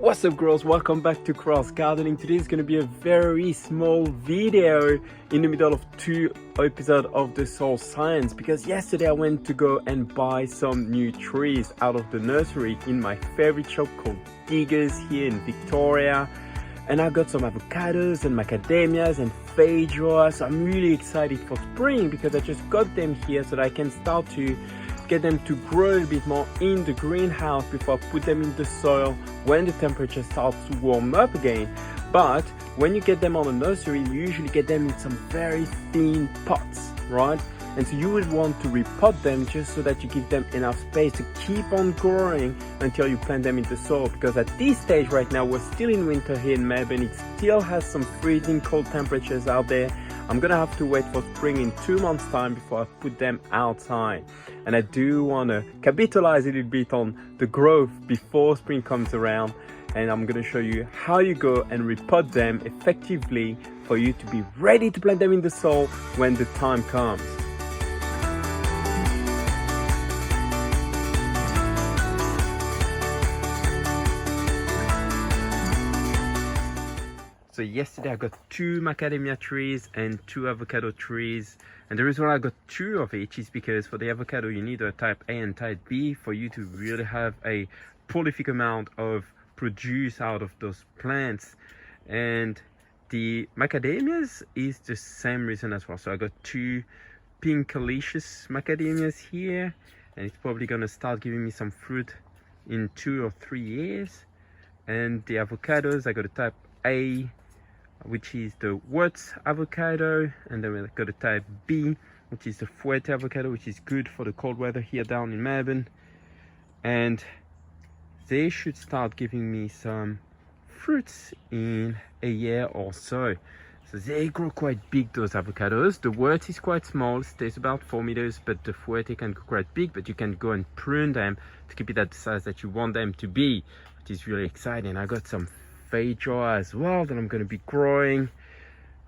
What's up girls, welcome back to Cross Gardening. Today is going to be a very small video in the middle of two episodes of the Soul Science, because yesterday I went to go and buy some new trees out of the nursery in my favorite shop called Diggers here in Victoria, and I got some avocados and macadamias and feijoa. So I'm really excited for spring because I just got them here so that I can start to get them to grow a bit more in the greenhouse before I put them in the soil when the temperature starts to warm up again. But when you get them on a nursery, you usually get them in some very thin pots, right? And so you would want to repot them just so that you give them enough space to keep on growing until you plant them in the soil. Because at this stage right now, we're still in winter here in Melbourne. It still has some freezing cold temperatures out there. I'm gonna have to wait for spring in 2 months time before I put them outside. And I do wanna capitalize a little bit on the growth before spring comes around. And I'm gonna show you how you go and repot them effectively for you to be ready to plant them in the soil when the time comes. So yesterday I got 2 macadamia trees and 2 avocado trees, and the reason why I got 2 of each is because for the avocado you need a type A and type B for you to really have a prolific amount of produce out of those plants. And the macadamias is the same reason as well. So I got 2 pinkalicious macadamias here, and it's probably gonna start giving me some fruit in 2 or 3 years. And the avocados, I got a type A, which is the Wurtz avocado, and then we got a type B, which is the Fuerte avocado, which is good for the cold weather here down in Melbourne. And they should start giving me some fruits in a year or so. So they grow quite big, those avocados. The Wurtz is quite small, stays about 4 meters, but the Fuerte can go quite big, but you can go and prune them to keep it at the size that you want them to be, which is really exciting. I got some feijoa as well that I'm going to be growing,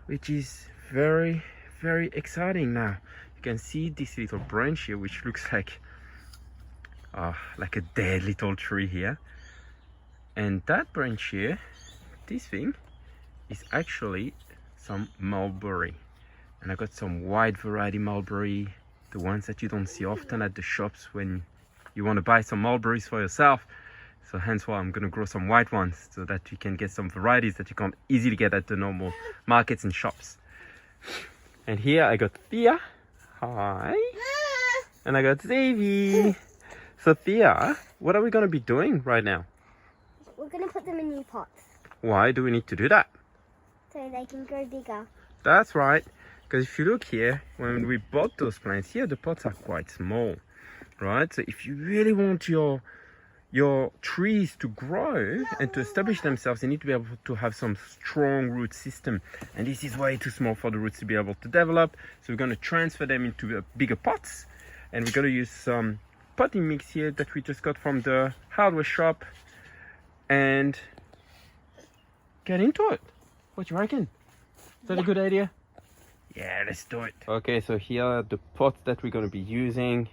which is very exciting. Now you can see this little branch here, which looks like a dead little tree here, and that branch here, this thing is actually some mulberry. And I got some wide variety mulberry, the ones that you don't see often at the shops when you want to buy some mulberries for yourself. So hence why I'm going to grow some white ones so that you can get some varieties that you can't easily get at the normal markets and shops. And here I got Thea. Hi. And I got Xavier. So Thea, what are we going to be doing right now? We're going to put them in new pots. Why do we need to do that? So they can grow bigger. That's right. Because if you look here, when we bought those plants here, the pots are quite small, right? So if you really want your trees to grow and to establish themselves, they need to be able to have some strong root system, and this is way too small for the roots to be able to develop. So we're going to transfer them into bigger pots, and we're going to use some potting mix here that we just got from the hardware shop and get into it. What do you reckon? Is that a good idea? Yeah, let's do it. Okay, so here are the pots that we're going to be using.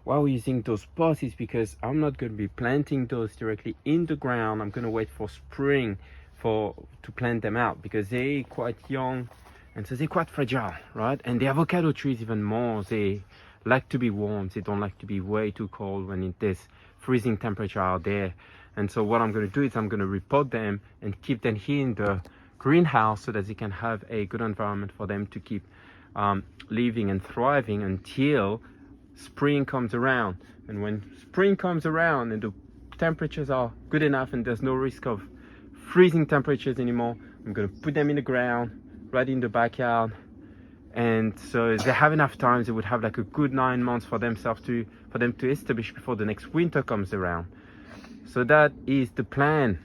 Why we're using those pots is because I'm not going to be planting those directly in the ground. I'm going to wait for spring to plant them out, because they're quite young and so they're quite fragile, right? And the avocado trees even more, they like to be warm. They don't like to be way too cold when there's freezing temperature out there. And so what I'm going to do is I'm going to repot them and keep them here in the greenhouse so that they can have a good environment for them to keep living and thriving until spring comes around. And when spring comes around and the temperatures are good enough and there's no risk of freezing temperatures anymore, I'm going to put them in the ground right in the backyard. And so they have enough time, they would have like a good 9 months for them to establish before the next winter comes around. So that is the plan.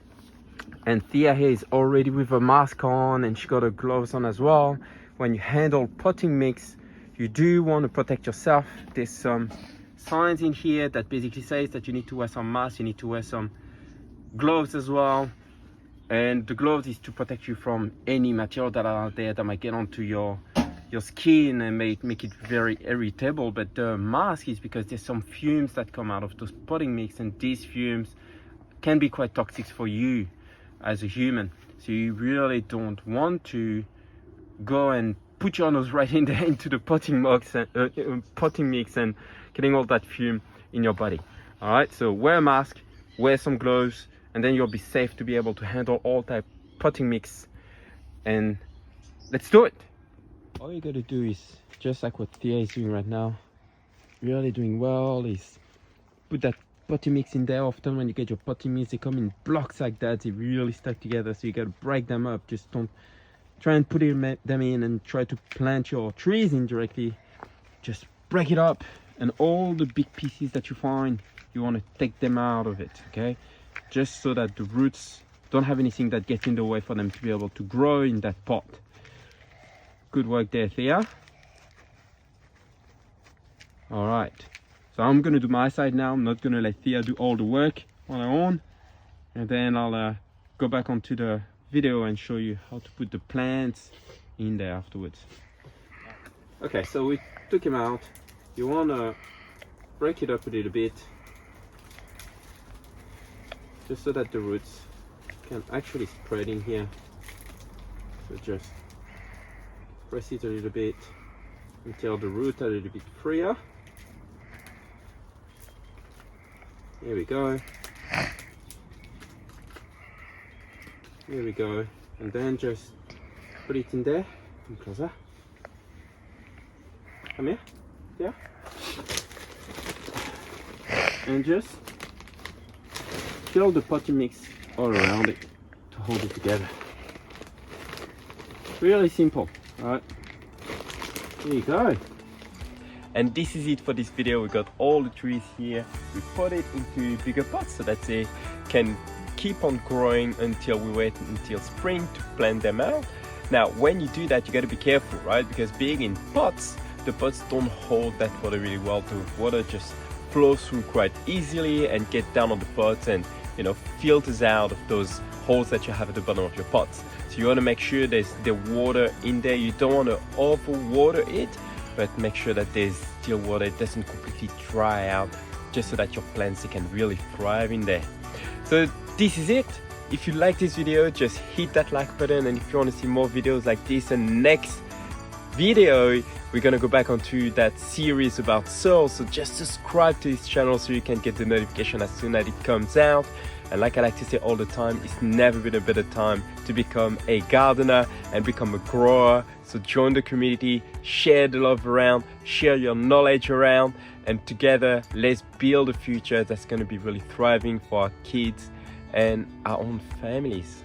And Thea here is already with a mask on, and she got her gloves on as well. When you handle potting mix, you do want to protect yourself. There's some signs in here that basically says that you need to wear some masks, you need to wear some gloves as well. And the gloves is to protect you from any material that are out there that might get onto your skin and make it very irritable. But the mask is because there's some fumes that come out of those potting mix, and these fumes can be quite toxic for you. as a human. So you really don't want to go and put your nose right in there into the potting mix and getting all that fume in your body. All right, so wear a mask, wear some gloves, and then you'll be safe to be able to handle all type potting mix. And let's do it. All you gotta do is just like what Thea is doing right now, really doing well, is put that potting mix in there. Often when you get your potting mix, they come in blocks like that, they really stuck together, so you gotta break them up. Just don't try and put them in and try to plant your trees in directly. Just break it up, and all the big pieces that you find, you want to take them out of it, okay? Just so that the roots don't have anything that gets in the way for them to be able to grow in that pot. Good work there, Thea. All right, so I'm gonna do my side now. I'm not gonna let Thea do all the work on her own, and then I'll go back onto the video and show you how to put the plants in there afterwards. Okay, so we took him out. You want to break it up a little bit, just so that the roots can actually spread in here. So just press it a little bit until the roots are a little bit freer. Here we go. Here we go, and then just put it in there. Come closer. Come here. Yeah. And just fill the potting mix all around it to hold it together. Really simple. All right. Here you go. And this is it for this video. We got all the trees here. We put it into bigger pots so that they can keep on growing until we wait until spring to plant them out. Now when you do that, you got to be careful, right? Because being in pots, the pots don't hold that water really well. The water just flows through quite easily and get down on the pots, and filters out of those holes that you have at the bottom of your pots. So you want to make sure there's the water in there. You don't want to overwater it, but make sure that there's still water. It doesn't completely dry out, just so that your plants can really thrive in there. So this is it. If you like this video, just hit that like button, and if you want to see more videos like this, and next video we're gonna go back onto that series about soil, so just subscribe to this channel so you can get the notification as soon as it comes out. And like I like to say all the time, it's never been a better time to become a gardener and become a grower. So join the community, share the love around, share your knowledge around, and together let's build a future that's going to be really thriving for our kids and our own families.